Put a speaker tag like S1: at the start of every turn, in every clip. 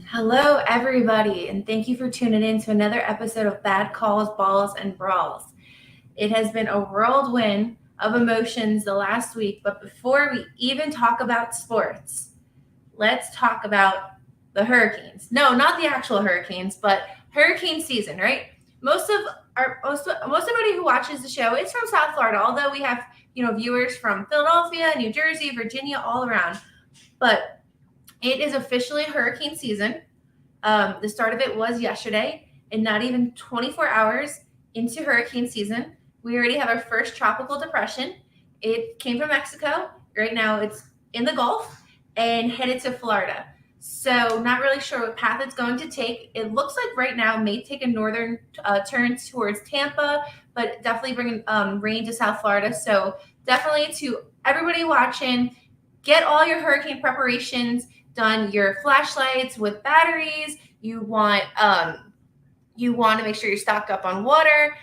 S1: Hello, everybody, and thank you for tuning in to another episode of Bad Calls, Balls, and Brawls. It has been a whirlwind of emotions the last week, but before we even talk about sports, let's talk about the hurricanes. No, not the actual hurricanes, but hurricane season, right? Most everybody who watches the show is from South Florida, although we have, viewers from Philadelphia, New Jersey, Virginia, all around. But it is officially hurricane season. The start of it was yesterday, and not even 24 hours into hurricane season, we already have our first tropical depression. It came from Mexico. Right now it's in the Gulf and headed to Florida. So not really sure what path it's going to take. It looks like right now it may take a northern turn towards Tampa, but definitely bringing rain to South Florida. So definitely to everybody watching, get all your hurricane preparations done, your flashlights with batteries. You want to make sure you're stocked up on water,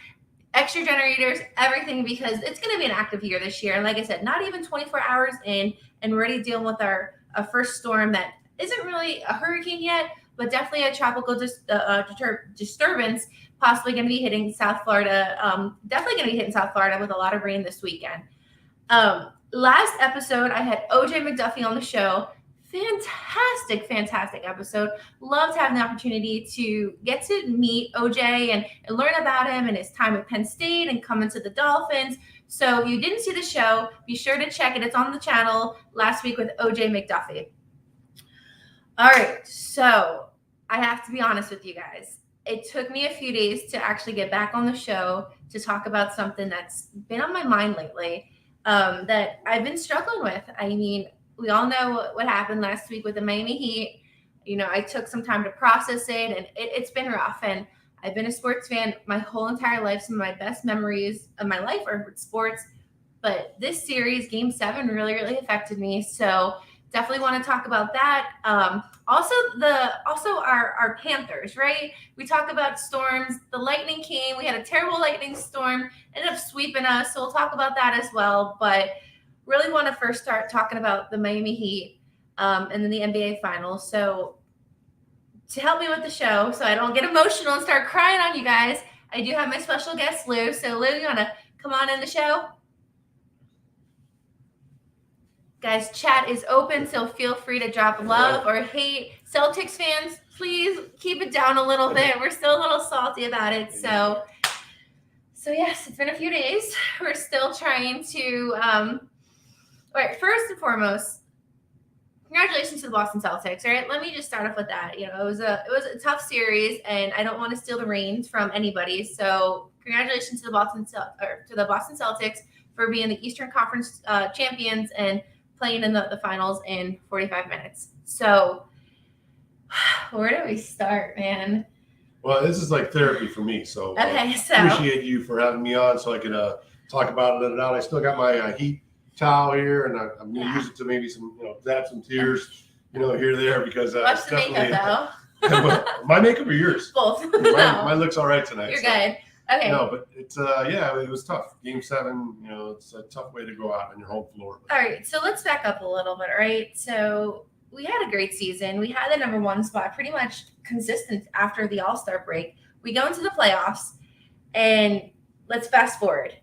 S1: extra generators, everything, because it's going to be an active year this year. And like I said, not even 24 hours in, and we're already dealing with our first storm that isn't really a hurricane yet, but definitely a tropical disturbance, possibly going to be hitting South Florida. Definitely going to be hitting South Florida with a lot of rain this weekend. Last episode, I had OJ McDuffie on the show. Fantastic episode. Loved having the opportunity to get to meet OJ and learn about him and his time at Penn State and coming to the Dolphins. So if you didn't see the show, be sure to check it. It's on the channel last week with OJ McDuffie. All right, so I have to be honest with you guys. It took me a few days to actually get back on the show to talk about something that's been on my mind lately that I've been struggling with. I mean, we all know what happened last week with the Miami Heat. I took some time to process it, and it's been rough. And I've been a sports fan my whole entire life. Some of my best memories of my life are sports. But this series, Game 7, really affected me. So definitely want to talk about that. Also our Panthers, right? We talk about storms. The lightning came. We had a terrible lightning storm, ended up sweeping us. So we'll talk about that as well. But really want to first start talking about the Miami Heat and then the NBA Finals. So to help me with the show, so I don't get emotional and start crying on you guys, I do have my special guest, Lou. So Lou, you want to come on in the show? Guys, chat is open, so feel free to drop love or hate. Celtics fans, please keep it down a little bit. We're still a little salty about it. So yes, it's been a few days. We're still trying to all right, first and foremost, congratulations to the Boston Celtics. All right, let me just start off with that. It was a tough series, and I don't want to steal the reins from anybody. So congratulations to the Boston Celtics for being the Eastern Conference champions and playing in the finals in 45 minutes. So where do we start, man?
S2: Well, this is like therapy for me. So appreciate you for having me on so I could talk about it, let it out. I still got my Heat towel here, and I'm going to use it to maybe dab some tears, here or there, because
S1: what's the makeup
S2: though? My makeup or yours?
S1: Both.
S2: Mine looks all right tonight.
S1: You're good. Okay.
S2: No, but it's it was tough. Game 7, it's a tough way to go out on your home floor.
S1: All right, so let's back up a little bit, right? So we had a great season. We had the number 1 spot pretty much consistent after the All-Star break. We go into the playoffs, and let's fast forward.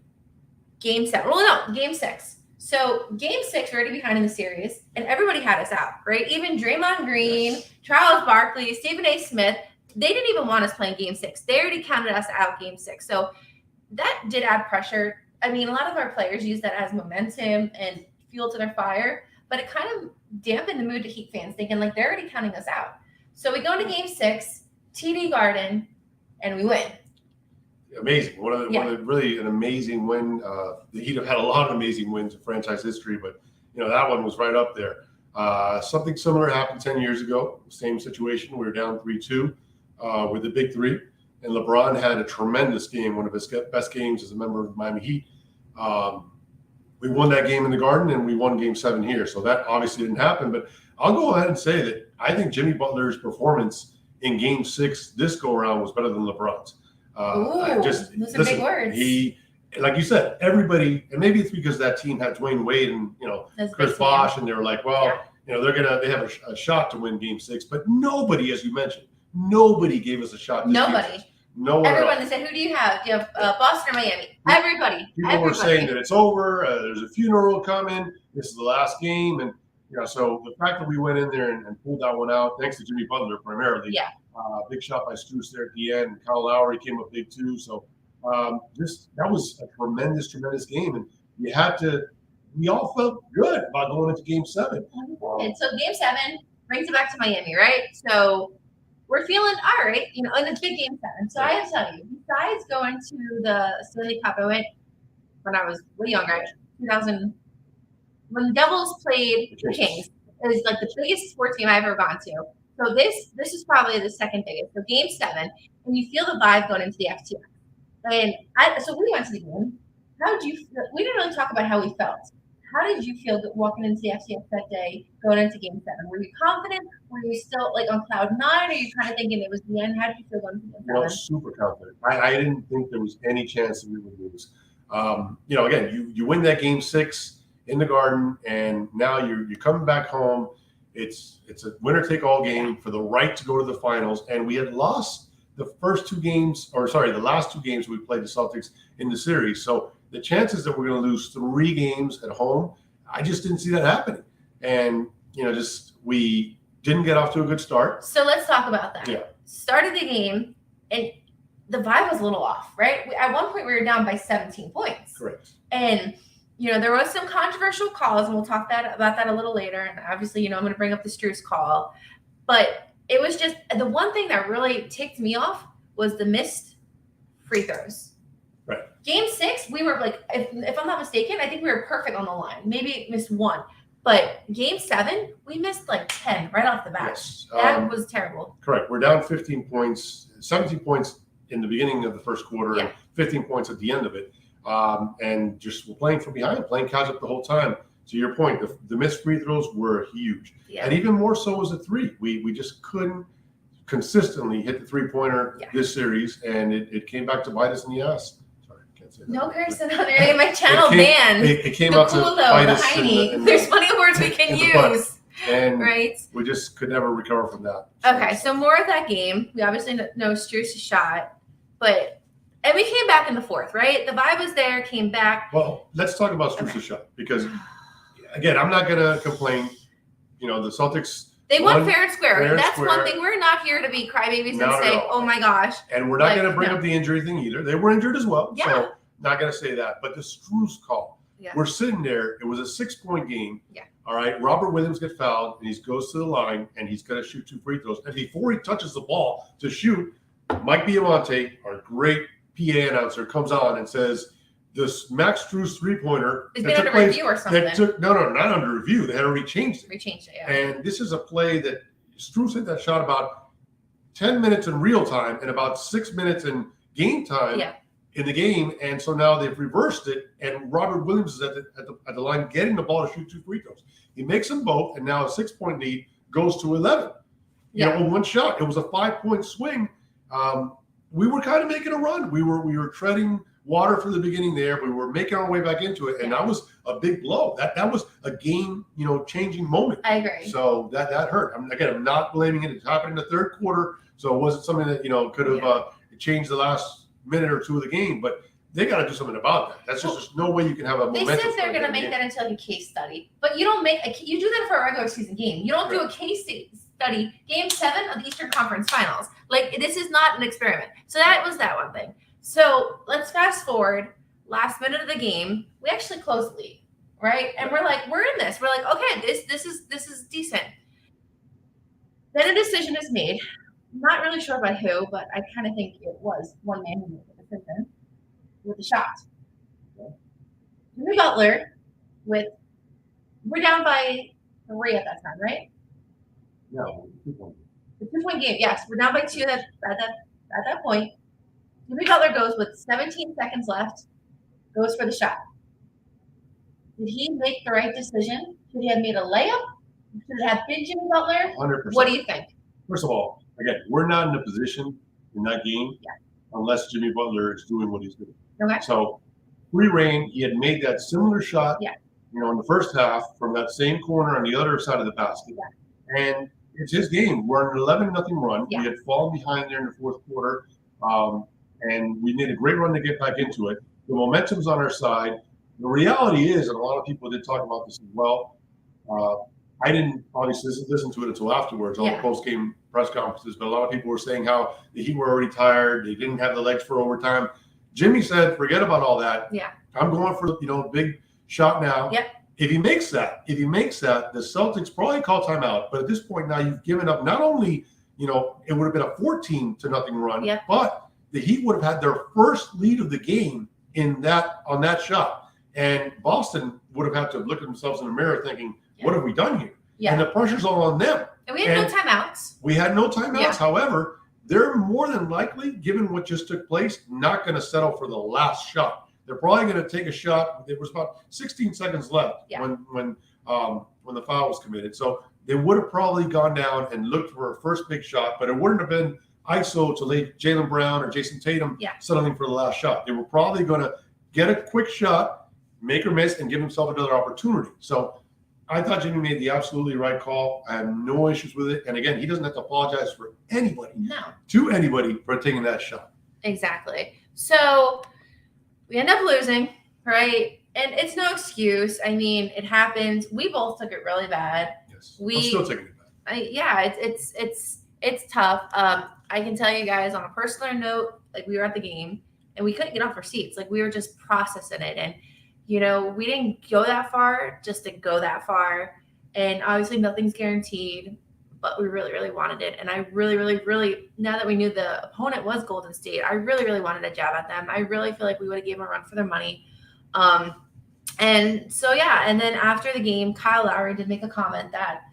S1: Game 7. Well, no, Game 6. So Game 6, we're already behind in the series, and everybody had us out, right? Even Draymond Green, Charles Barkley, Stephen A. Smith, they didn't even want us playing Game 6. They already counted us out Game 6. So that did add pressure. I mean, a lot of our players use that as momentum and fuel to their fire, but it kind of dampened the mood to Heat fans, thinking like they're already counting us out. So we go into Game 6, TD Garden, and we win.
S2: Amazing. Really an amazing win. The Heat have had a lot of amazing wins in franchise history, but that one was right up there. Something similar happened 10 years ago. Same situation. We were down 3-2 with the big 3, and LeBron had a tremendous game, one of his best games as a member of the Miami Heat. We won that game in the Garden, and we won Game 7 here. So that obviously didn't happen. But I'll go ahead and say that I think Jimmy Butler's performance in Game 6 this go around was better than LeBron's.
S1: Those are big words.
S2: He, like you said, everybody, and maybe it's because that team had Dwayne Wade and Chris Bosh, and they were like, well, they have a shot to win Game 6, but nobody, as you mentioned, nobody gave us a shot.
S1: Nobody.
S2: No one.
S1: Everyone said, "Who do you have? Do you have Boston or Miami?" Everybody.
S2: People were saying that it's over. There's a funeral coming. This is the last game, and so the fact that we went in there and pulled that one out, thanks to Jimmy Butler primarily.
S1: Yeah.
S2: Big shot by Strus there at the end. Kyle Lowry came up big too. So that was a tremendous game, and we all felt good about going into Game 7.
S1: And so Game 7 brings it back to Miami, right? So we're feeling all right, and it's big Game 7. So I have to tell you, besides going to the Stanley Cup, I went when I was way younger, 2000, when the Devils played the Kings. It was like the biggest sports game I've ever gone to. So this is probably the second biggest. So Game 7, and you feel the vibe going into the FTX. And so we went to the game. How did you feel? We didn't really talk about how we felt. How did you feel walking into the FTX that day, going into Game 7? Were you confident? Were you still like on cloud 9? Or are you kind of thinking it was the end? How did you feel going into Game 7?
S2: Super confident. I didn't think there was any chance that we would lose. Again, you win that Game 6 in the Garden, and now you're coming back home. It's a winner-take-all game for the right to go to the finals, and we had lost the last 2 games we played the Celtics in the series. So the chances that we're going to lose 3 games at home, I just didn't see that happening. And, we didn't get off to a good start.
S1: So let's talk about that.
S2: Yeah.
S1: Started the game, and the vibe was a little off, right? At one point, we were down by 17 points.
S2: Correct.
S1: And, there was some controversial calls, and we'll talk about that a little later. And obviously, I'm going to bring up the Strus call. But it was just the one thing that really ticked me off was the missed free throws.
S2: Right.
S1: Game 6, we were like, if I'm not mistaken, I think we were perfect on the line. Maybe missed 1. But Game 7, we missed like 10 right off the bat.
S2: Yes.
S1: That was terrible.
S2: Correct. We're down 15 points, 17 points in the beginning of the first quarter, and 15 points at the end of it. And just we're playing from behind, playing catch up the whole time. To your point, the missed free throws were huge. Yeah. And even more so as a 3. We just couldn't consistently hit the 3-pointer this series, and it came back to bite us in the ass. Sorry, I can't say that.
S1: No cursing on my channel, man.
S2: It came out to bite us.
S1: There's plenty of words we can use.
S2: And
S1: right.
S2: We just could never recover from that.
S1: Okay, so more of that game. We obviously know Strus' shot, and we came back in the 4th, right? The vibe was there, came back.
S2: Well, let's talk about Strus' shot, because again, I'm not going to complain. The Celtics.
S1: They won fair and square. That's one thing. We're not here to be crybabies and say, oh my gosh.
S2: And we're not going to bring up the injury thing either. They were injured as well.
S1: Yeah.
S2: So not going to say that. But the Strus call. Yeah. We're sitting there. It was a 6-point game. Yeah. All right. Robert Williams gets fouled, and he goes to the line, and he's going to shoot 2 free throws. And before he touches the ball to shoot, Mike Biamonte, our great PA announcer, comes on and says, this Max Strus 3-pointer.
S1: It's been under review or something.
S2: No, not under review. They had already changed it.
S1: Rechanged it, yeah.
S2: And this is a play that Strus hit that shot about 10 minutes in real time and about 6 minutes in game time in the game. And so now they've reversed it, and Robert Williams is at the line getting the ball to shoot 2 free throws. He makes them both, and now a 6-point lead goes to 11. One shot. It was a 5-point swing. We were kind of making a run. We were treading water from the beginning there. We were making our way back into it, and that was a big blow. That was a game, changing moment.
S1: I agree.
S2: So that hurt. I'm not blaming it. It happened in the 3rd quarter, so it wasn't something that could have changed the last minute or 2 of the game. But they got to do something about that. That's just there's no way you can have a momentum.
S1: They said they're going to make that into like a case study, but you don't you do that for a regular season game. You don't do a case study. Game 7 of the Eastern Conference Finals. Like, this is not an experiment. So that was that one thing. So let's fast forward. Last minute of the game, we actually closed the lead, right? And we're in this. We're like, okay, this is decent. Then a decision is made. I'm not really sure by who, but I kind of think it was one man who made the decision with the shot. Jimmy Butler we're down by 3 at that time, right?
S2: No, 2-point.
S1: The 2-point game, yes. We're down by 2 at that point. Jimmy Butler goes with 17 seconds left, goes for the shot. Did he make the right decision? Should he have made a layup? Should it have been Jimmy Butler?
S2: 100%.
S1: What do you think?
S2: First of all, again, we're not in a position in that game unless Jimmy Butler is doing what he's doing.
S1: Okay.
S2: So free reign, he had made that similar shot,
S1: Yeah.
S2: in the first half from that same corner on the other side of the basket. Yeah. And it's his game. We're on an 11-0 run.
S1: Yeah.
S2: We had fallen behind there in the fourth quarter, and we made a great run to get back into it. The momentum's on our side. The reality is, and a lot of people did talk about this as well, I didn't obviously listen to it until afterwards, all the post-game press conferences, but a lot of people were saying how the Heat were already tired. They didn't have the legs for overtime. Jimmy said, forget about all that.
S1: Yeah.
S2: I'm going for, a big shot now.
S1: Yep.
S2: If he makes that, the Celtics probably call timeout. But at this point now, you've given up not only, it would have been a 14-0 run, but the Heat would have had their first lead of the game on that shot. And Boston would have had to look at themselves in the mirror thinking, what have we done here? Yeah. And the pressure's all on them.
S1: And we had no timeouts.
S2: We had no timeouts. Yeah. However, they're more than likely, given what just took place, not going to settle for the last shot. They're probably going to take a shot. There was about 16 seconds left when the foul was committed. So they would have probably gone down and looked for a first big shot, but it wouldn't have been ISO to leave Jaylen Brown or Jason Tatum settling for the last shot. They were probably going to get a quick shot, make or miss, and give himself another opportunity. So I thought Jimmy made the absolutely right call. I have no issues with it. And again, he doesn't have to apologize for anybody, to anybody, for taking that shot.
S1: Exactly. So we end up losing, right? And it's no excuse. I mean, it happens. We both took it really bad.
S2: Yes, I'm still taking it bad.
S1: It's tough. I can tell you guys on a personal note, like we were at the game and we couldn't get off our seats. Like we were just processing it. And we didn't go that far just to go that far. And obviously nothing's guaranteed, but we really, really wanted it. And I really, really, really, now that we knew the opponent was Golden State, I really, really wanted a jab at them. I really feel like we would have given them a run for their money. And so, and then after the game, Kyle Lowry did make a comment that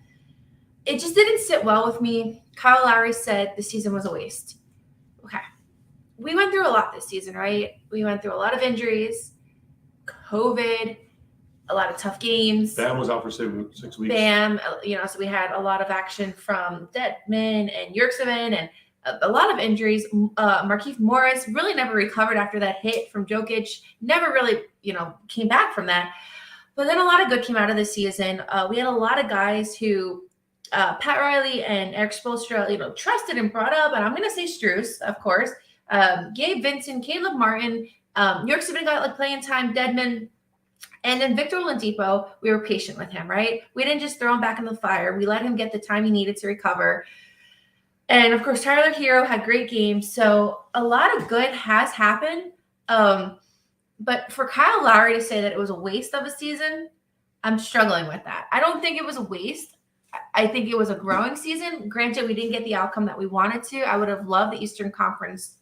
S1: it just didn't sit well with me. Kyle Lowry said the season was a waste. Okay. We went through a lot this season, right? We went through a lot of injuries, COVID, a lot of tough games.
S2: Bam was out for 6 weeks.
S1: Bam, so we had a lot of action from Dedmon and Yurtseven and a lot of injuries. Markieff Morris really never recovered after that hit from Jokic. Never really, came back from that. But then a lot of good came out of this season. We had a lot of guys who Pat Riley and Eric Spoelstra, trusted and brought up. And I'm going to say Strus, of course. Gabe Vincent, Caleb Martin, Yurtseven got playing time, Dedmon. And then Victor Oladipo, we were patient with him, right? We didn't just throw him back in the fire. We let him get the time he needed to recover. And, of course, Tyler Hero had great games. So a lot of good has happened. But for Kyle Lowry to say that it was a waste of a season, I'm struggling with that. I don't think it was a waste. I think it was a growing season. Granted, we didn't get the outcome that we wanted to. I would have loved the Eastern Conference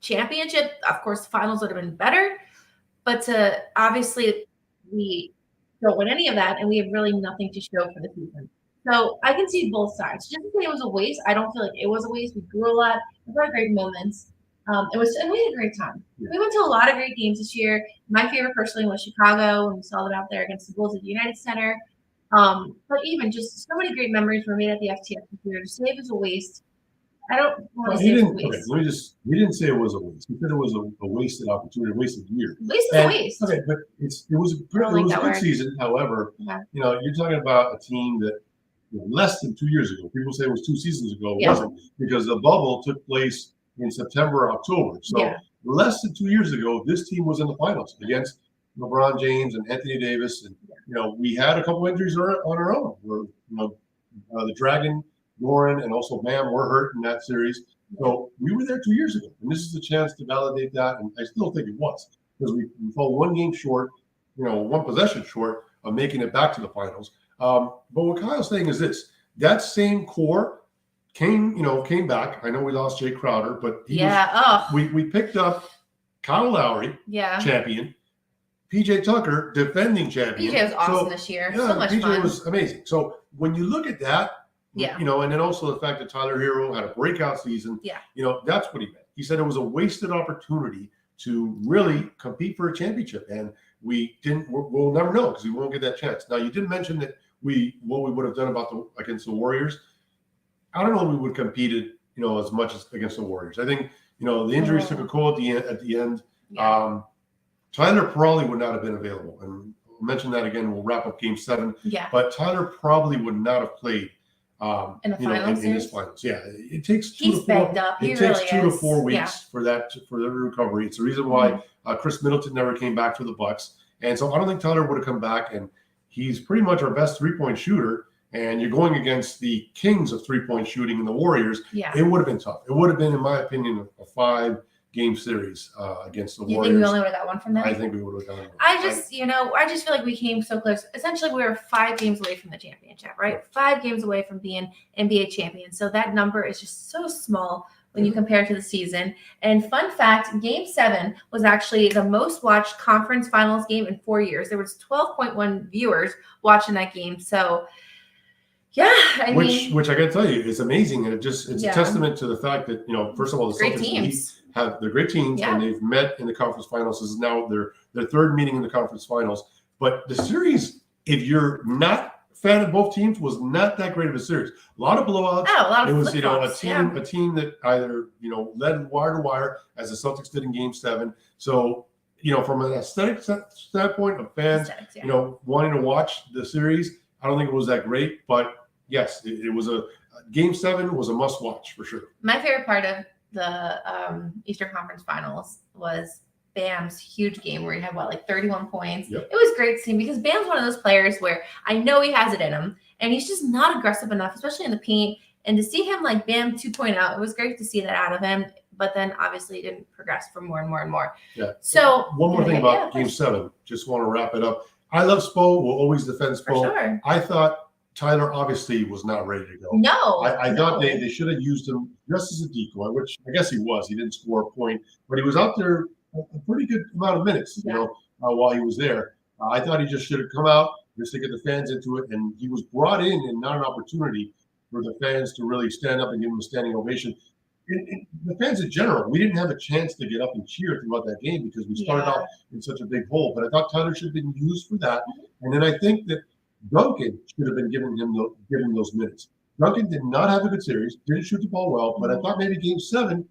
S1: Championship. Of course, the finals would have been better. But obviously, we don't win any of that, and we have really nothing to show for the season. So I can see both sides. Just to say it was a waste, I don't feel like it was a waste. We grew a lot. We had great moments. And we had a great time. Yeah. We went to a lot of great games this year. My favorite personally was Chicago, when we saw them out there against the Bulls at the United Center. But even just so many great memories were made at the FTX this year. To say it was a waste, I don't want to say it was a waste.
S2: Okay, he didn't say it was a waste. He said it was a wasted opportunity, a wasted year.
S1: Waste is a waste.
S2: Okay, but it was a good season. However, you're talking about a team that less than 2 years ago. People say it was 2 seasons ago. It wasn't, because the bubble took place in September, October. So less than 2 years ago, this team was in the finals against LeBron James and Anthony Davis. And, we had a couple injuries on our own. The Dragon, Goran, and also Bam were hurt in that series. So we were there 2 years ago. And this is a chance to validate that. And I still think it was, because we fell one game short, one possession short of making it back to the finals. But what Kyle's saying is this: that same core came back. I know we lost Jay Crowder, but we picked up Kyle Lowry, champion, PJ Tucker, defending champion.
S1: PJ was awesome this year. So much
S2: PJ
S1: fun.
S2: was amazing. So when you look at that, and then also the fact that Tyler Hero had a breakout season, that's what he meant. He said it was a wasted opportunity to really compete for a championship, and we'll never know, because we won't get that chance. Now, you did mention that what we would have done against the Warriors. I don't know if we would have competed as much as against the Warriors. I think, the injuries took a toll at the end.
S1: Yeah.
S2: Tyler probably would not have been available. And we'll mention that again. We'll wrap up Game 7.
S1: Yeah.
S2: But Tyler probably would not have played
S1: in the finals.
S2: In his finals. Yeah. It takes
S1: He's banged up.
S2: It takes 2 to 4 weeks for the recovery. It's the reason why Chris Middleton never came back for the Bucks. And so I don't think Tyler would have come back. And he's pretty much our best 3-point shooter. And you're going against the kings of 3-point shooting in the Warriors.
S1: Yeah.
S2: It would have been tough. It would have been, in my opinion, a 5-game series against the Warriors.
S1: You think we only would have got one from them?
S2: I think we would have done it.
S1: I just feel like we came so close. Essentially, we were 5 games away from the championship, right? 5 games away from being NBA champions. So that number is just so small when you compare it to the season. And fun fact, Game 7 was actually the most watched conference finals game in 4 years. There was 12.1 viewers watching that game. So yeah,
S2: which I got to tell you, is amazing, and it's a testament to the fact that first of all, the Celtics they're great teams, and they've met in the conference finals. This is now their 3rd meeting in the conference finals. But the series, if you're not a fan of both teams, was not that great of a series. A lot of blowouts.
S1: Oh, a lot of
S2: it was
S1: flip-flops,
S2: a team that either led wire to wire, as the Celtics did in Game 7. So from an aesthetic standpoint of fans, wanting to watch the series, I don't think it was that great, but yes, it was Game 7 was a must watch for sure.
S1: My favorite part of the Eastern Conference Finals was Bam's huge game where he had 31 points.
S2: Yep.
S1: It was great to see because Bam's one of those players where I know he has it in him and he's just not aggressive enough, especially in the paint. And to see him like Bam 2.0, it was great to see that out of him. But then obviously he didn't progress for more and more and more.
S2: Yeah.
S1: So
S2: one more thing about Game 7, just want to wrap it up. I love Spo. We'll always defend Spo.
S1: For sure.
S2: I thought Tyler obviously was not ready to go.
S1: No.
S2: I thought they should have used him just as a decoy, which I guess he was. He didn't score a point, but he was out there a pretty good amount of minutes, while he was there. I thought he just should have come out just to get the fans into it, and he was brought in and not an opportunity for the fans to really stand up and give him a standing ovation. The fans in general, we didn't have a chance to get up and cheer throughout that game because we started off in such a big hole. But I thought Tyler should have been used for that. And then I think that Duncan should have been given those minutes. Duncan did not have a good series, didn't shoot the ball well, but I thought maybe Game 7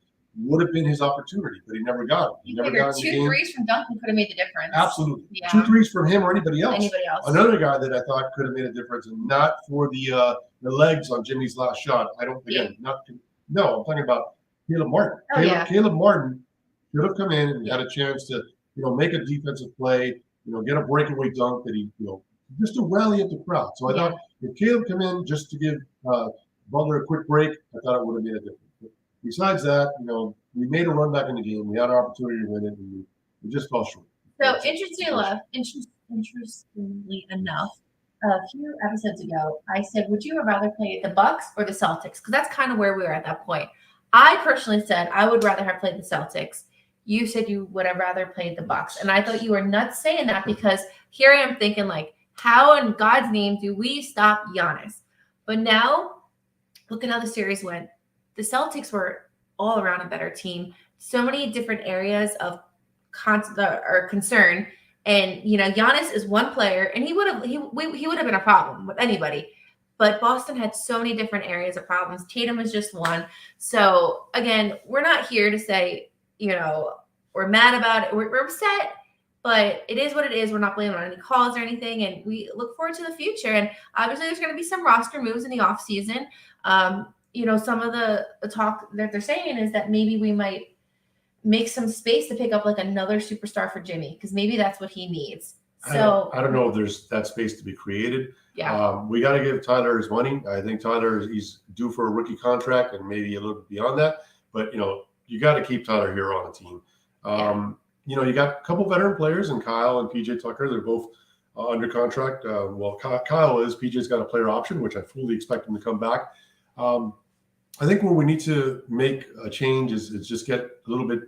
S2: would have been his opportunity, but he never got it. He never got it.
S1: 2 threes from Duncan could have made the difference.
S2: Absolutely.
S1: Yeah.
S2: 2 threes from him or anybody else.
S1: Anybody else.
S2: Another guy that I thought could have made a difference, and not for the legs on Jimmy's last shot. I'm talking about Caleb Martin. Caleb Martin should have come in and had a chance to, make a defensive play, get a breakaway dunk that he, just to rally up the crowd. So I thought if Caleb come in just to give Butler a quick break, I thought it would have made a difference. But besides that, we made a run back in the game. We had an opportunity to win it, and we just fell short.
S1: So interestingly enough, a few episodes ago, I said, would you rather play the Bucks or the Celtics? Because that's kind of where we were at that point. I personally said I would rather have played the Celtics. You said you would have rather played the Bucks. And I thought you were nuts saying that because here I am thinking how in God's name do we stop Giannis? But now, look at how the series went. The Celtics were all around a better team. So many different areas of concern. And, Giannis is one player, and he would have been a problem with anybody. But Boston had so many different areas of problems. Tatum was just one. So, again, we're not here to say, we're mad about it. We're upset. But it is what it is. We're not blaming on any calls or anything. And we look forward to the future. And obviously there's going to be some roster moves in the offseason. Some of the talk that they're saying is that maybe we might make some space to pick up another superstar for Jimmy because maybe that's what he needs. So
S2: I don't know if there's that space to be created.
S1: Yeah.
S2: We got to give Tyler his money. I think he's due for a rookie contract and maybe a little bit beyond that. But, you got to keep Tyler here on the team. You got a couple veteran players in Kyle and PJ Tucker. They're both under contract. Kyle is. PJ's got a player option, which I fully expect him to come back. I think where we need to make a change is just get a little bit,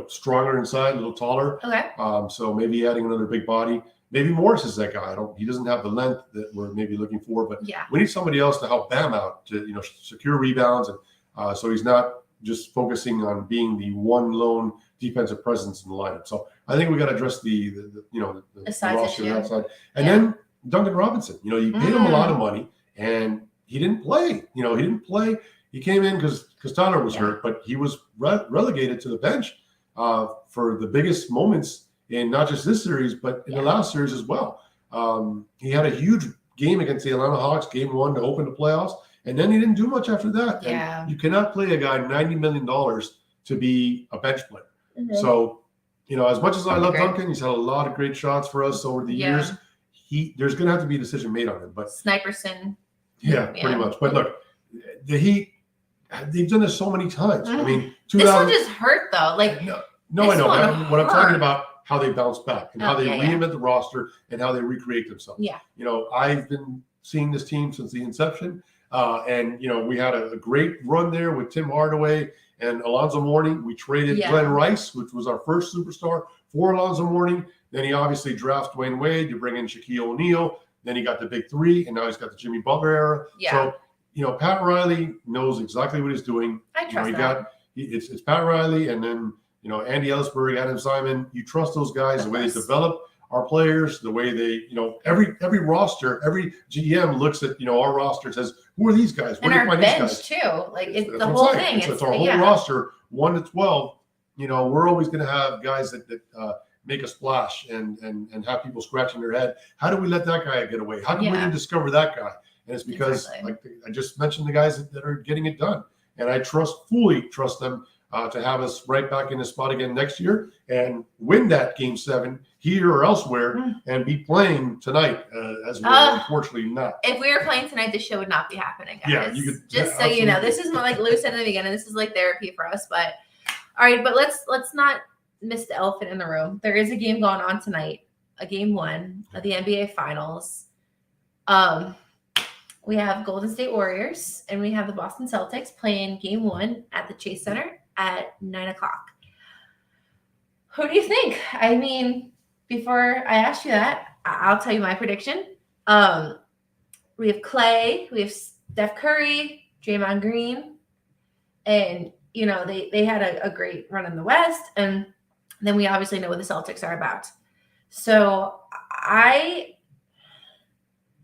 S2: stronger inside, a little taller.
S1: Okay.
S2: So maybe adding another big body. Maybe Morris is that guy. He doesn't have the length that we're maybe looking for, but we need somebody else to help Bam out to, secure rebounds. And so he's not just focusing on being the one lone defensive presence in the lineup. So I think we got to address the
S1: size
S2: roster
S1: issue.
S2: outside. And then Duncan Robinson, you paid him a lot of money and he didn't play. He didn't play He came in because Tyler was hurt, but he was relegated to the bench for the biggest moments in not just this series, but in the last series as well. He had a huge game against the Atlanta Hawks, game 1 to open the playoffs, and then he didn't do much after that.
S1: Yeah.
S2: And you cannot play a guy $90 million to be a bench player.
S1: Mm-hmm.
S2: So, as much as I love Duncan, he's had a lot of great shots for us over the years. There's going to have to be a decision made on him. But
S1: Sniperson.
S2: Yeah, pretty much. But look, the Heat, they've done this so many times.
S1: Mm-hmm.
S2: I mean,
S1: this one just hurt though. Like
S2: no, I know. What I'm talking about, how they bounce back and how they reinvent the roster and how they recreate themselves.
S1: Yeah.
S2: I've been seeing this team since the inception. And we had a great run there with Tim Hardaway and Alonzo Mourning. We traded Glenn Rice, which was our first superstar, for Alonzo Mourning. Then he obviously drafts Dwayne Wade to bring in Shaquille O'Neal. Then he got the big three, and now he's got the Jimmy Butler era.
S1: Yeah.
S2: So, Pat Riley knows exactly what he's doing.
S1: I trust that.
S2: It's Pat Riley, and then, Andy Ellisberg, Adam Simon. You trust those guys, the way they develop our players, the way they, every roster, every GM looks at, our roster and says, who are these guys?
S1: Where and our bench too. Like it's the whole thing.
S2: It's our whole roster, 1 to 12. We're always going to have guys that make a splash and have people scratching their head. How do we let that guy get away? How do we discover that guy? And it's because, like I just mentioned, the guys that are getting it done. And I fully trust them to have us right back in the spot again next year and win that Game 7 here or elsewhere and be playing tonight, as we're unfortunately not.
S1: If we were playing tonight, this show would not be happening, guys.
S2: Yeah, you could,
S1: just so you know, this is more like Lou said in the beginning. This is like therapy for us. But all right, but let's not miss the elephant in the room. There is a game going on tonight, a Game 1 of the NBA Finals. We have Golden State Warriors and we have the Boston Celtics playing Game 1 at the Chase Center at 9:00. Who do you think? I mean, before I ask you that, I'll tell you my prediction. We have Clay, we have Steph Curry, Draymond Green, and they had a great run in the West, and then we obviously know what the Celtics are about. So I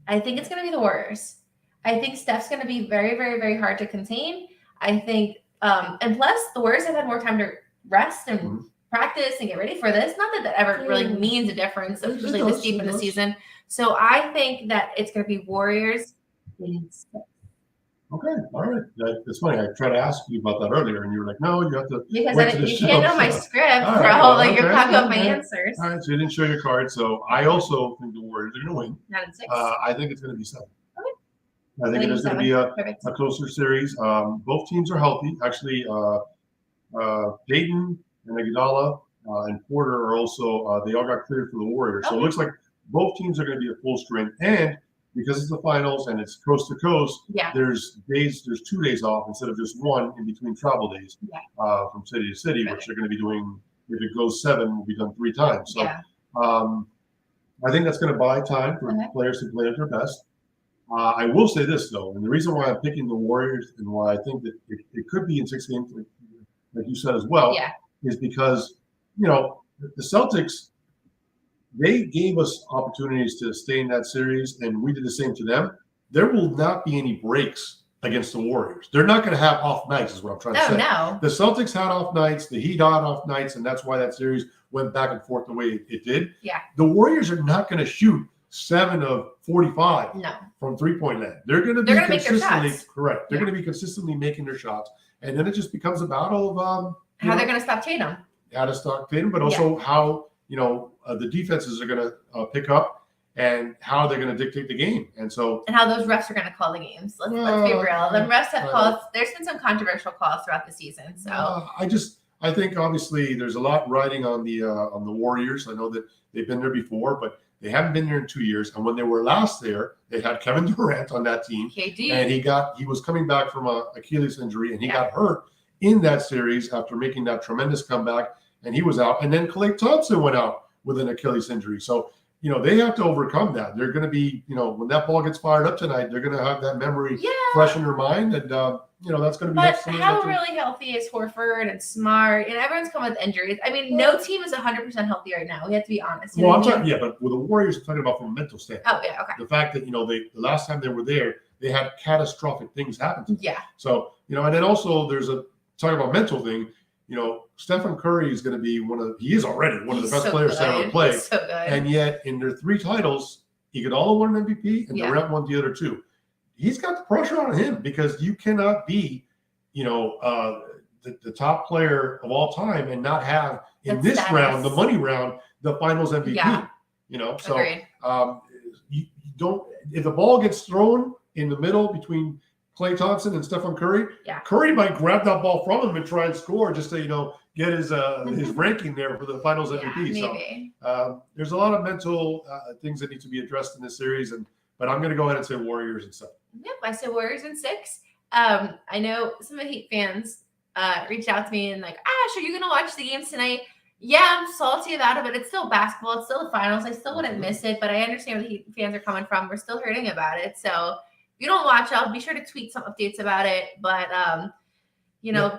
S1: think it's going to be the Warriors. I think Steph's going to be very, very, very hard to contain. I think, and plus the Warriors have had more time to rest and practice and get ready for this. Not that ever really means a difference, especially this deep in the season. So I think that it's going to be Warriors.
S2: Okay, all right. It's funny. I tried to ask you about that earlier, and you were like, "No, you have to."
S1: Because you can't know my script, bro. You're copying up my answers.
S2: All right, so you didn't show your card. So I also think the Warriors are going to win.
S1: 9 and 6.
S2: I think it's going to be 7.
S1: Okay.
S2: I think it is going to be a closer series. Both teams are healthy. Actually, Dayton and Iguodala and Porter are also. They all got cleared for the Warriors. So it looks like both teams are going to be at full strength. And because it's the finals and it's coast to coast, there's 2 days off instead of just one in between travel days from city to city, which they're going to be doing. If it goes 7, will be done 3 times. So I think that's going to buy time for players to play at their best. I will say this, though, and the reason why I'm picking the Warriors and why I think that it could be in 6 games, like you said as well, is because, the Celtics, they gave us opportunities to stay in that series, and we did the same to them. There will not be any breaks against the Warriors. They're not going to have off nights, is what I'm trying to say.
S1: No.
S2: The Celtics had off nights. The Heat had off nights, and that's why that series went back and forth the way it did.
S1: Yeah.
S2: The Warriors are not going to shoot 7 of 45 from three-point land. They're going to be consistently correct. They're going to be consistently making their shots, and then it just becomes a battle of
S1: how they're going to stop Tatum.
S2: How to stop Tatum, but also how the defenses are going to pick up and how they're going to dictate the game, and
S1: how those refs are going to call the games. Let's be real. The refs have calls. There's been some controversial calls throughout the season. So
S2: I think obviously there's a lot riding on the Warriors. I know that they've been there before, but they haven't been there in 2 years. And when they were last there, they had Kevin Durant on that team,
S1: KD.
S2: and he was coming back from a Achilles injury, and he got hurt in that series after making that tremendous comeback, and he was out. And then Klay Thompson went out with an Achilles injury. So, they have to overcome that. They're going to be, when that ball gets fired up tonight, they're going to have that memory fresh in their mind. And, that's going to be.
S1: But how really healthy is Horford and Smart? And everyone's coming with injuries. I mean, no team is 100% healthy right now. We have to be honest.
S2: Well, I'm talking, but with the Warriors, I'm talking about from a mental standpoint.
S1: Oh, yeah, okay.
S2: The fact that, the last time they were there, they had catastrophic things happen to them.
S1: Yeah.
S2: So, and then also there's talking about mental thing, Stephen Curry is going to be he is already one of the best players to ever play.
S1: He's so good.
S2: And yet in their 3 titles, Iguodala won an MVP and Durant won the other 2. He's got the pressure on him because you cannot be, the top player of all time and not have in this round, the money round, the Finals MVP.
S1: Yeah.
S2: So
S1: Agreed.
S2: You don't. If the ball gets thrown in the middle between Klay Thompson and Stephen Curry, Curry might grab that ball from him and try and score just to get his ranking there for the Finals MVP.
S1: Maybe.
S2: So there's a lot of mental things that need to be addressed in this series, but I'm going to go ahead and say Warriors in 7.
S1: Yep, I said Warriors in 6. I know some of the Heat fans reached out to me and like, Ash, are you going to watch the games tonight? Yeah, I'm salty about it, but it's still basketball. It's still the finals. I still wouldn't miss it, but I understand where the Heat fans are coming from. We're still hurting about it. So if you don't watch, I'll be sure to tweet some updates about it. But,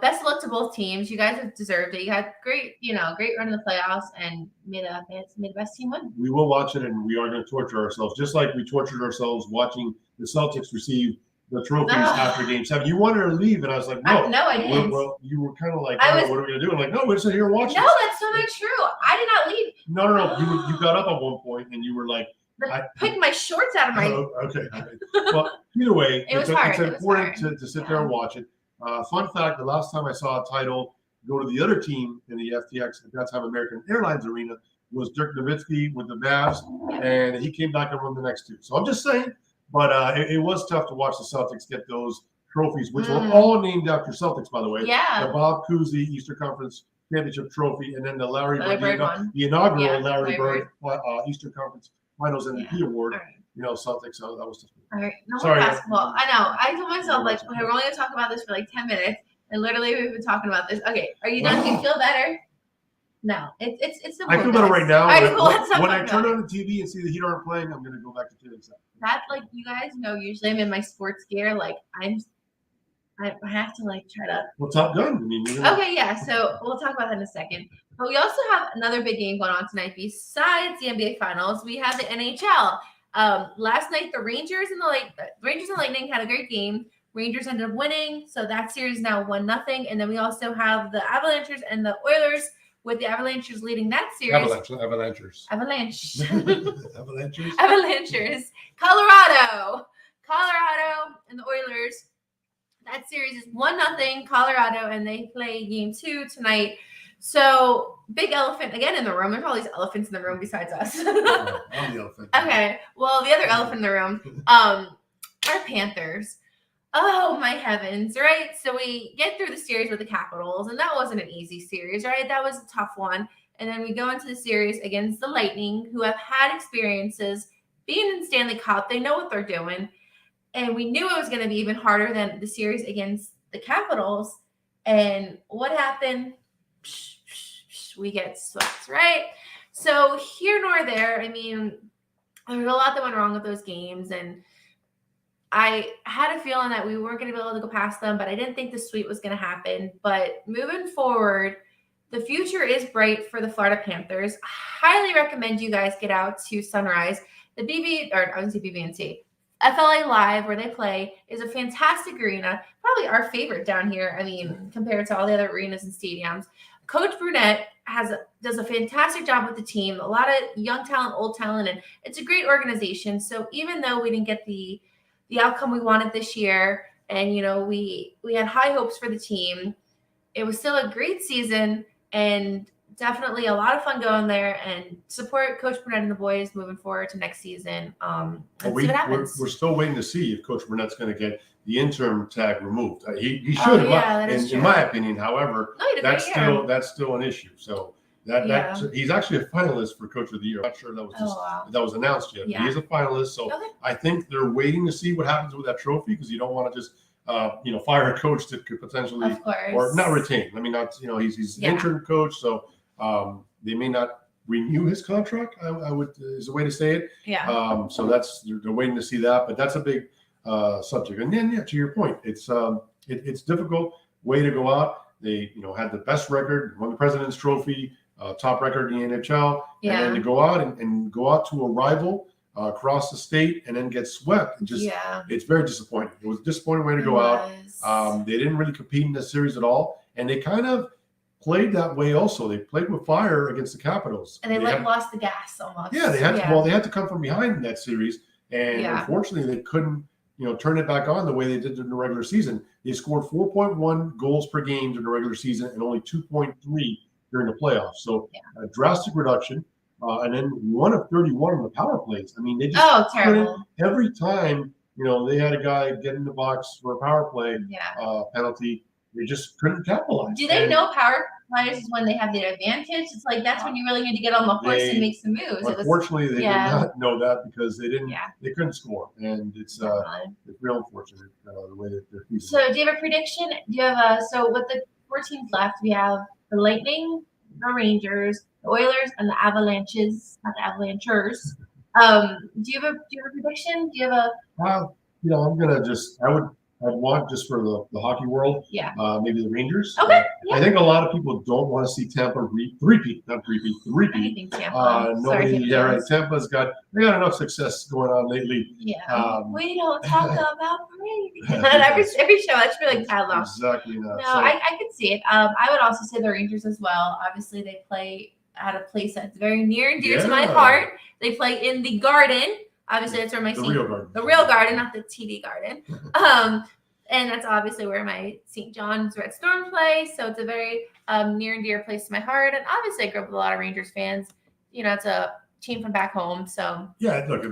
S1: best of luck to both teams. You guys have deserved it. You had great run in the playoffs and made the best team win.
S2: We will watch it, and we are going to torture ourselves, just like we tortured ourselves watching the Celtics receive the trophies after Game 7. You wanted to leave, and I was like, no.
S1: No, I didn't.
S2: Well, you were kind of like, what are we going to do? I'm like, no, we're just here watching.
S1: No, that's so not true. I did not leave.
S2: No. You got up at one point, and you were like,
S1: picking my shorts out of my.
S2: Okay. Well, either way,
S1: it's
S2: important to sit there and watch it. Fun fact: the last time I saw a title go to the other team in the FTX, at that time American Airlines Arena, was Dirk Nowitzki with the Mavs, and he came back and won the next 2. So I'm just saying. But it was tough to watch the Celtics get those trophies, which were all named after Celtics, by the way.
S1: Yeah.
S2: The Bob Cousy Eastern Conference Championship trophy, and then the Larry Bird one. The inaugural Larry Bird Eastern Conference Finals MVP award. Right. Celtics. So that was tough.
S1: All right. No
S2: Sorry.
S1: more basketball. I know. I told myself, we're only going to talk about this for 10 minutes. And literally, we've been talking about this. Okay. Are you done? Do you feel better? No. It's the
S2: I feel better right now.
S1: Right,
S2: when I turn on the TV and see the Heat aren't playing, I'm going to go back to feeling sad.
S1: That, you guys know, usually I'm in my sports gear. I have to try to.
S2: Well, Top Gun.
S1: Okay, yeah. So we'll talk about that in a second. But we also have another big game going on tonight. Besides the NBA Finals, we have the NHL. Last night, the Rangers and Lightning had a great game. Rangers ended up winning, so that series now 1-0. And then we also have the Avalanches and the Oilers, with the Avalanches leading that series.
S2: Avalanches.
S1: Colorado and the Oilers. That series is 1-0 Colorado, and they play Game 2 tonight. So big elephant again in the room. There's all these elephants in the room besides us.
S2: I'm the elephant.
S1: Okay. Well, the other elephant in the room, our Panthers. Oh, my heavens, right? So we get through the series with the Capitals, and that wasn't an easy series, right? That was a tough one. And then we go into the series against the Lightning, who have had experiences being in Stanley Cup. They know what they're doing. And we knew it was going to be even harder than the series against the Capitals. And what happened? We get swept, right? So here nor there, there was a lot that went wrong with those games, and I had a feeling that we weren't going to be able to go past them, but I didn't think the sweep was going to happen. But moving forward, the future is bright for the Florida Panthers. I highly recommend you guys get out to Sunrise. The BB&T, FLA Live, where they play, is a fantastic arena, probably our favorite down here, compared to all the other arenas and stadiums. Coach Brunette does a fantastic job with the team, a lot of young talent, old talent, and it's a great organization. So even though we didn't get the outcome we wanted this year, and we had high hopes for the team, it was still a great season and definitely a lot of fun going there, and support Coach Burnett and the boys moving forward to next season. And see what happens.
S2: We're still waiting to see if Coach Burnett's going to get the interim tag removed. He should, in my opinion. However, that's still an issue. So that he's actually a finalist for Coach of the Year. I'm not sure that was announced yet.
S1: Yeah.
S2: He is a finalist. So I think they're waiting to see what happens with that trophy, because you don't want to just fire a coach that could potentially or not retain. He's an interim coach, so they may not renew his contract. I would is a way to say it.
S1: Yeah.
S2: So they're waiting to see that, but that's a big subject. And then to your point, it's difficult way to go out. They had the best record, won the President's Trophy, top record in the NHL, and then to go out and go out to a rival across the state and then get swept. And it's very disappointing. It was a disappointing way to go out. They didn't really compete in the series at all, and they kind of played that way also. They played with fire against the Capitals.
S1: And they lost the gas almost.
S2: Yeah, they had to. Well, they had to come from behind in that series, and unfortunately, they couldn't, turn it back on the way they did in the regular season. They scored 4.1 goals per game during the regular season and only 2.3 during the playoffs. So a drastic reduction. And then 1 of 31 on the power plays. I mean, they just
S1: terrible.
S2: Every time they had a guy get in the box for a power play penalty, they just couldn't capitalize.
S1: Do they know power plays is when they have the advantage? It's like that's when you really need to get on the horse and make some moves.
S2: Unfortunately, they did not know that because they didn't. They couldn't score, and it's real unfortunate the way that they're using.
S1: So, do you have a prediction? Do you have so with the 4 teams left, we have the Lightning, the Rangers, the Oilers, and the Avalanches, not the Avalanchers. Do you have a prediction? Do you have a?
S2: I'm gonna I'd want just for the hockey world. Maybe the Rangers.
S1: Okay.
S2: I think a lot of people don't want to see Tampa three-peat. Tampa's got enough success going on lately.
S1: Yeah. We don't talk about Brady. every show, that should be like padlock.
S2: Exactly.
S1: No, I could see it. I would also say the Rangers as well. Obviously, they play at a place that's very near and dear to my heart. They play in the Garden. Obviously, that's where my the real Garden, not the TD Garden. And that's obviously where my St. John's Red Storm play. So it's a very near and dear place to my heart. And obviously, I grew up with a lot of Rangers fans. It's a team from back home. So
S2: look, the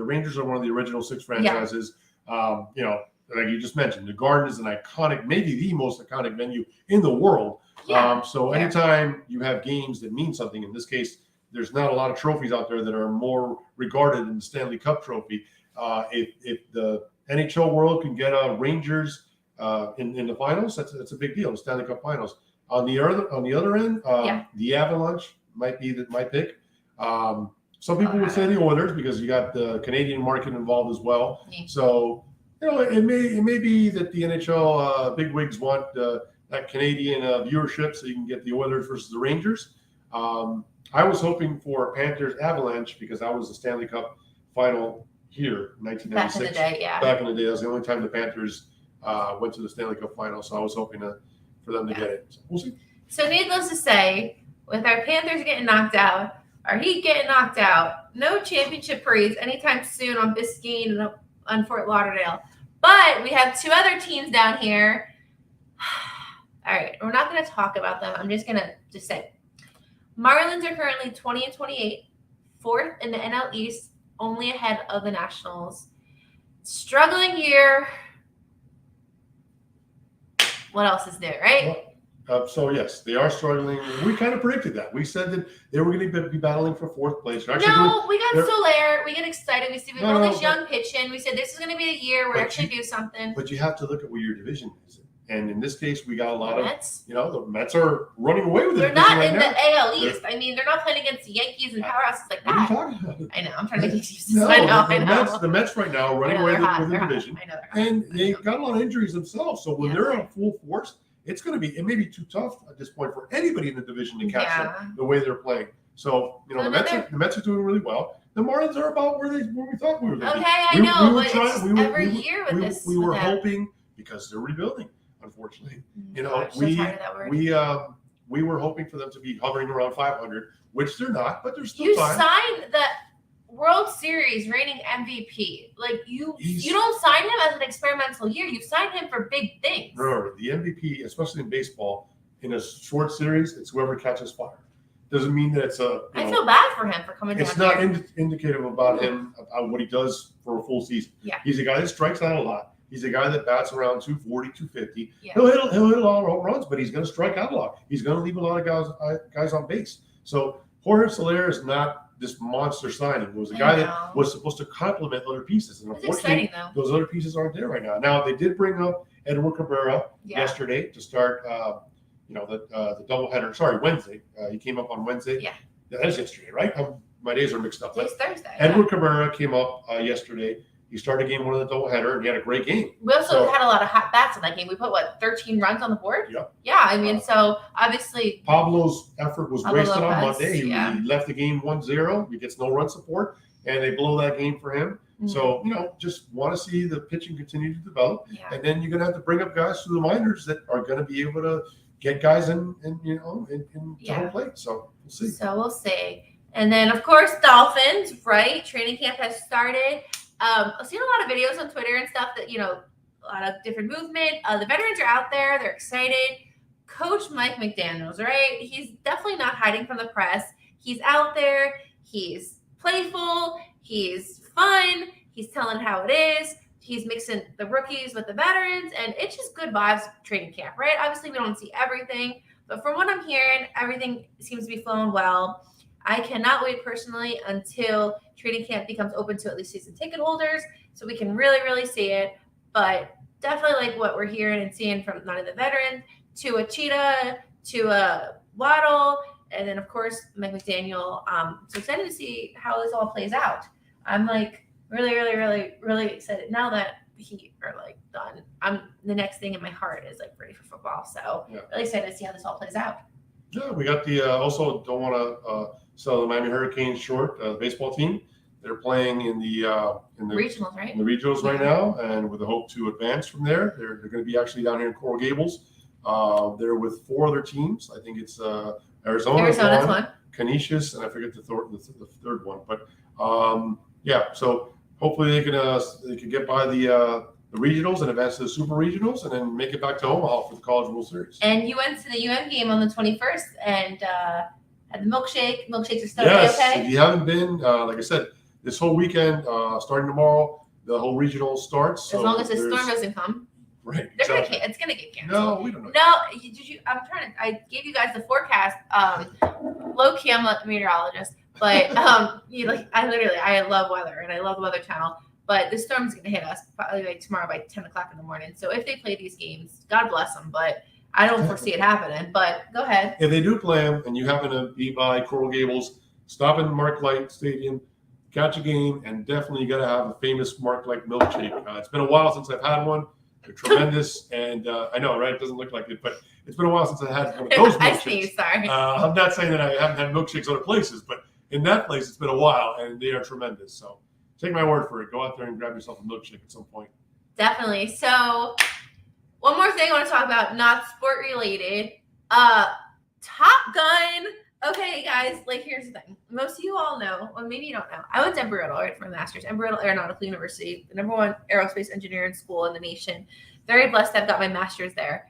S2: Rangers are one of the original 6 franchises. Like you just mentioned, the Garden is an iconic, maybe the most iconic venue in the world. So anytime you have games that mean something, in this case, there's not a lot of trophies out there that are more regarded than the Stanley Cup trophy. If the NHL world can get Rangers in the finals, that's a big deal. The Stanley Cup finals. On the other end, the Avalanche might be my pick. Some people would say the Oilers because you got the Canadian market involved as well. So it may be that the NHL bigwigs want that Canadian viewership, so you can get the Oilers versus the Rangers. I was hoping for Panthers Avalanche because that was the Stanley Cup final here in 1996.
S1: Back in the day,
S2: Back in the day, that was the only time the Panthers went to the Stanley Cup final. So I was hoping for them to get it. So we'll see.
S1: So needless to say, with our Panthers getting knocked out, our Heat getting knocked out, no championship parades anytime soon on Biscayne and on Fort Lauderdale. But we have 2 other teams down here. All right, we're not going to talk about them. I'm just going to say Marlins are currently 20-28, 4th in the NL East, only ahead of the Nationals. Struggling year. What else is there, right?
S2: So, yes, they are struggling. We kind of predicted that. We said that they were going to be battling for 4th place.
S1: We got Soler. We get excited. We see all this young pitching. We said this is going to be a year where we actually do something.
S2: But you have to look at where your division is. And in this case, we got a lot
S1: Mets?
S2: of, the Mets are running away with it.
S1: They're not in the AL East. I mean, they're not playing against the Yankees and powerhouses like that.
S2: What are you talking about?
S1: I know. I'm trying to make excuses.
S2: No,
S1: I know.
S2: The Mets right now are running away with the division.
S1: I know
S2: and they've got a lot of injuries themselves. So when they're on full force, it may be too tough at this point for anybody in the division to catch them the way they're playing. So, the Mets are doing really well. The Marlins are about where we thought we were going to be.
S1: Okay, I know, but it's every year with this.
S2: We were hoping because they're rebuilding. Unfortunately, we were hoping for them to be hovering around 500, which they're not, but they're still
S1: you
S2: fine.
S1: Signed the World Series reigning MVP. Like you don't sign him as an experimental year. You signed him for big things.
S2: Remember, the MVP, especially in baseball, in a short series, it's whoever catches fire. Doesn't mean that it's
S1: I feel bad for him for coming down.
S2: It's not indicative about him, about what he does for a full season.
S1: Yeah.
S2: He's a guy that strikes out a lot. He's a guy that bats around 240, 250.
S1: Yeah.
S2: He'll hit a lot of home runs, but he's going to strike out a lot. He's going to leave a lot of guys on base. So Jorge Soler is not this monster signing. It was a guy that was supposed to complement other pieces. And unfortunately, those other pieces aren't there right now. Now, they did bring up Edward Cabrera yesterday to start, the doubleheader. Sorry, Wednesday. He came up on Wednesday.
S1: Yeah.
S2: That is yesterday, right? My days are mixed up.
S1: It's Thursday.
S2: Edward Cabrera came up yesterday. He started game one of the doubleheader, and he had a great game.
S1: We also had a lot of hot bats in that game. We put 13 runs on the board.
S2: Yep.
S1: Yeah, I mean, so obviously
S2: Pablo's effort was wasted on Monday. He
S1: yeah.
S2: left the game 1-0. He gets no run support, and they blow that game for him. Mm-hmm. So just want to see the pitching continue to develop, and then you're going to have to bring up guys through the minors that are going to be able to get guys in home plate. So we'll see.
S1: And then, of course, Dolphins, right? Training camp has started. I've seen a lot of videos on Twitter and stuff that, a lot of different movement. The veterans are out there. They're excited. Coach Mike McDaniels, right? He's definitely not hiding from the press. He's out there. He's playful. He's fun. He's telling how it is. He's mixing the rookies with the veterans. And it's just good vibes training camp, right? Obviously, we don't see everything. But from what I'm hearing, everything seems to be flowing well. I cannot wait personally until training camp becomes open to at least season ticket holders so we can really, really see it. But definitely like what we're hearing and seeing from none of the veterans to a Cheetah, to a Waddle, and then, of course, Mike McDaniel. So excited to see how this all plays out. I'm like really, really, really, really excited now that the Heat are like done. The next thing in my heart is like ready for football. So really excited to see how this all plays out.
S2: Yeah, we got the also don't want to sell the Miami Hurricanes short. The baseball team, they're playing in the
S1: regionals, right?
S2: In the regionals right now, and with the hope to advance from there. They're going to be actually down here in Coral Gables. They're with 4 other teams. I think it's Arizona's one, Canisius, and I forget the third one. But so hopefully they can get by the regionals and advance to the super regionals, and then make it back to Omaha for the College World Series.
S1: And you went to the UM game on the 21st and had the milkshake. Milkshakes are still okay?
S2: If you haven't been, like I said, this whole weekend, starting tomorrow, the whole regional starts.
S1: So as long as the storm doesn't come.
S2: Right.
S1: It's going to get canceled.
S2: No, we don't know.
S1: No, I gave you guys the forecast. Low key, I'm a meteorologist, but I love weather and I love the Weather Channel. But this storm is going to hit us probably like tomorrow by 10 o'clock in the morning. So if they play these games, God bless them. But I don't foresee it happening. But go ahead.
S2: If they do play them and you happen to be by Coral Gables, stop in Mark Light Stadium, catch a game, and definitely you got to have a famous Mark Light milkshake. It's been a while since I've had one. They're tremendous. And I know, right? It doesn't look like it, but it's been a while since I had one of those milkshakes.
S1: I see, sorry.
S2: I'm not saying that I haven't had milkshakes other places, but in that place, it's been a while, and they are tremendous. So take my word for it. Go out there and grab yourself a milkshake at some point.
S1: Definitely. So one more thing I want to talk about, not sport related. Top Gun. Okay, guys, here's the thing. Most of you all know, or maybe you don't know. I went to Embry-Riddle, right, for a master's. Embry-Riddle Aeronautical University, the #1 aerospace engineering school in the nation. Very blessed to have got my master's there.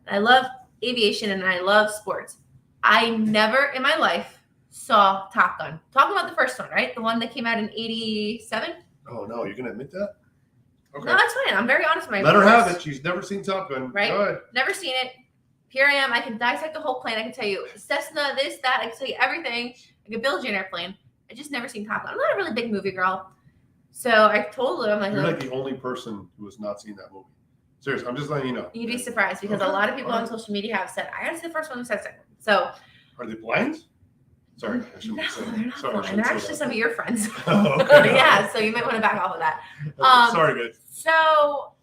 S1: I love aviation and I love sports. I never in my life saw Top Gun. Talking about the first one, right? The one that came out in 87?
S2: Oh, no, you're going to admit that? Okay.
S1: No, that's fine. I'm very honest with my
S2: Let her have it. She's never seen Top Gun.
S1: Right?
S2: Good.
S1: Never seen it. Here I am. I can dissect the whole plane. I can tell you Cessna, this, that. I can tell you everything. I can build you an airplane. I just never seen Top Gun. I'm not a really big movie girl. So I told her, I'm like,
S2: you're like the only person who has not seen that movie. Seriously, I'm just letting you know.
S1: You'd be surprised because a lot of people on social media have said, I got to see the first one and said the second one. So
S2: are they blind? Sorry, I shouldn't
S1: no,
S2: say
S1: they're not
S2: Sorry,
S1: blind. They're actually some of your friends.
S2: Oh, okay.
S1: Yeah, so you might want to back off of that.
S2: Sorry, guys.
S1: So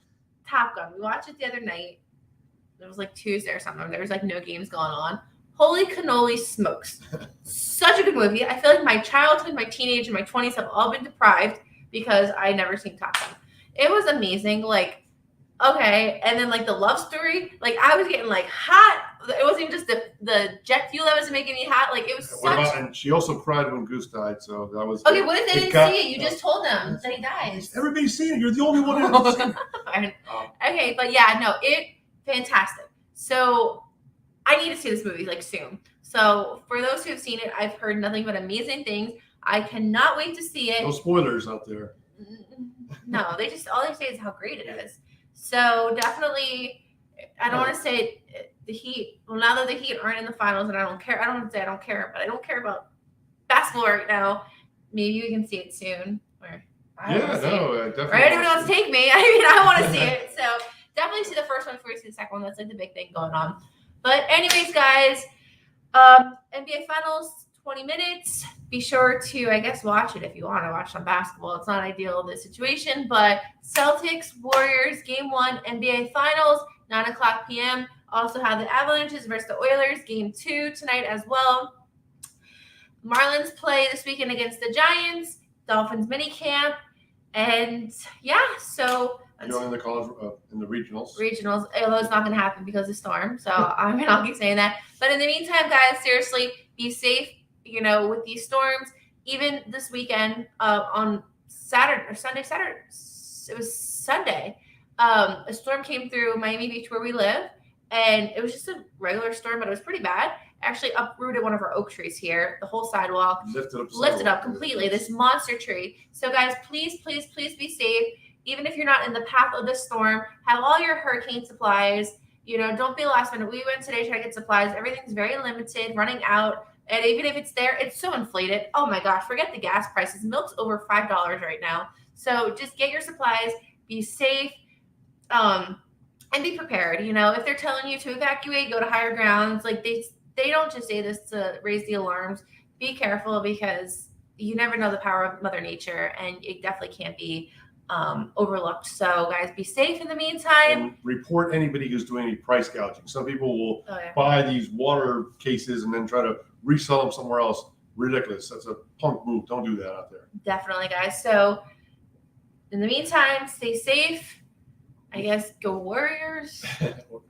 S1: Top Gun, we watched it the other night. It was like Tuesday or something. There was no games going on. Holy cannoli smokes. Such a good movie. I feel like my childhood, my teenage, and my 20s have all been deprived because I never seen Top Gun. It was amazing. Okay. And then the love story, I was getting hot. It wasn't even just the jet fuel that was making me hot. It was
S2: and she also cried when Goose died. So that was
S1: okay. What if they didn't see it? You just told them that he dies.
S2: Everybody's seen it. You're the only one who hasn't seen it.
S1: Okay, but yeah, no, fantastic. So I need to see this movie soon. So for those who have seen it, I've heard nothing but amazing things. I cannot wait to see it.
S2: No spoilers out there.
S1: No, all they say is how great it is. So definitely, I don't want to say the Heat. Well, now that the Heat aren't in the finals, and I don't care. I don't want to say I don't care, but I don't care about basketball right now. Maybe we can see it soon.
S2: Definitely.
S1: Or anyone wants to take me. I want to see it. So definitely see the first one before you see the second one. That's the big thing going on. But anyways, guys, NBA Finals 20 minutes. Be sure to, I guess, watch it if you want to watch some basketball. It's not ideal in this situation, but Celtics, Warriors, Game 1, NBA Finals, 9 o'clock p.m. Also have the Avalanches versus the Oilers, Game 2 tonight as well. Marlins play this weekend against the Giants, Dolphins mini camp, and yeah, so
S2: you're in the college in the regionals.
S1: Although it's not going to happen because of the storm, so I'll keep saying that. But in the meantime, guys, seriously, be safe. With these storms, even this weekend on Saturday. It was Sunday. A storm came through Miami Beach where we live, and it was just a regular storm, but it was pretty bad. Actually uprooted one of our oak trees here, the whole sidewalk. Lifted up completely, this monster tree. So guys, please, please, please be safe. Even if you're not in the path of the storm, have all your hurricane supplies. Don't be last minute. We went today trying to get supplies. Everything's very limited, running out. And even if it's there, it's so inflated. Oh my gosh, forget the gas prices. Milk's over $5 right now. So just get your supplies, be safe, and be prepared. If they're telling you to evacuate, go to higher grounds. Like they don't just say this to raise the alarms. Be careful because you never know the power of Mother Nature, and it definitely can't be overlooked. So guys, be safe in the meantime.
S2: And report anybody who's doing any price gouging. Some people will buy these water cases and then try to resell them somewhere else. Ridiculous. That's a punk move. Don't do that out there.
S1: Definitely, guys. So in the meantime, stay safe. I guess go Warriors.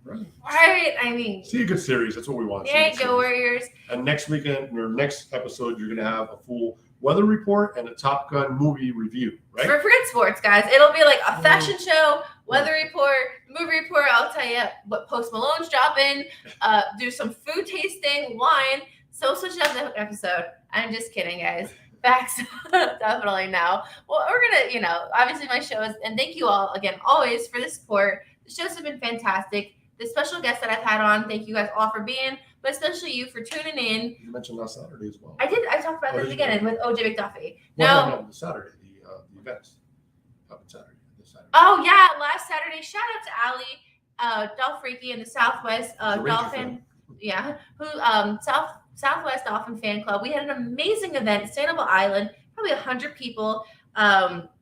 S1: Right. I mean,
S2: see a good series. That's what we want.
S1: Yeah, go Warriors.
S2: And next weekend or next episode, you're gonna have a full weather report and a Top Gun movie review, right?
S1: Forget sports, guys. It'll be like a fashion show, weather report, movie report. I'll tell you what Post Malone's dropping, do some food tasting, wine. So switch up the episode. I'm just kidding, guys. Facts. Definitely no. Well, we're going to, obviously my show is, and thank you all again, always for the support. The shows have been fantastic. The special guests that I've had on, thank you guys all for being, but especially you for tuning in.
S2: You mentioned last Saturday as well.
S1: I did. I talked about that again with OJ McDuffie.
S2: No, the Saturday, the events. Saturday.
S1: Oh yeah, last Saturday. Shout out to Ali, Dolphin in the Southwest Dolphin. Yeah, who Southwest Dolphin fan club. We had an amazing event, Sustainable Island, probably 100 people,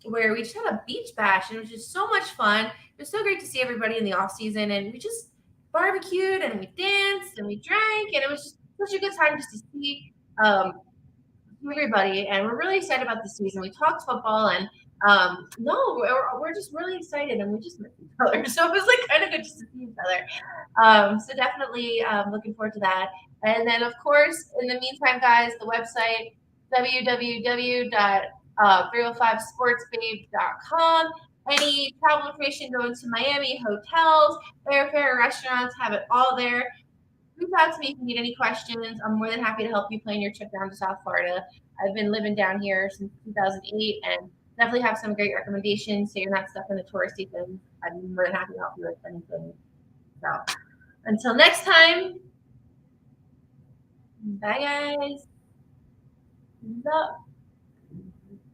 S1: where we just had a beach bash, and it was just so much fun. It was so great to see everybody in the off season, and we just barbecued and we danced and we drank, and it was just such a good time just to see everybody. And we're really excited about this season. We talked football, and we're just really excited, and we just met each other. So it was like kind of good just to see each other. So definitely looking forward to that. And then of course, in the meantime, guys, the website www.305sportsbabe.com. Any travel information going to Miami, hotels, airfare, restaurants, have it all there. Reach out to me if you need any questions. I'm more than happy to help you plan your trip down to South Florida. I've been living down here since 2008 and definitely have some great recommendations so you're not stuck in the touristy things. I'm more than happy to help you with anything. So until next time, bye guys. Love.